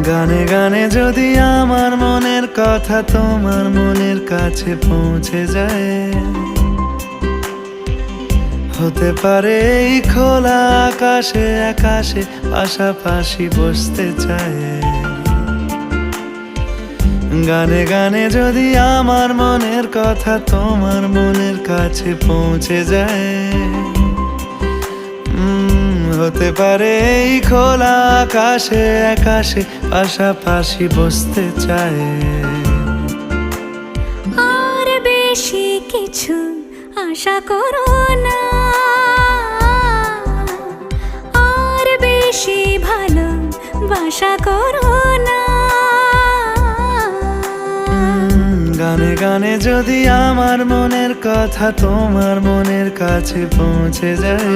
গানে গানে যদি আমার মনের কথা তোমার মনের কাছে পৌঁছে যায়, হতে পারে এই খোলা আকাশে আকাশে পাশাপাশি বসতে চায়। গানে গানে যদি আমার মনের কথা তোমার মনের কাছে পৌঁছে যায়, হতে পারে এই খোলা আকাশে আকাশে পাশাপাশি বসতে চায়। আর বেশি কিছু আশা করো না, আর বেশি ভালোবাসা করো না। গানে গানে যদি আমার মনের কথা তোমার মনের কাছে পৌঁছে যায়,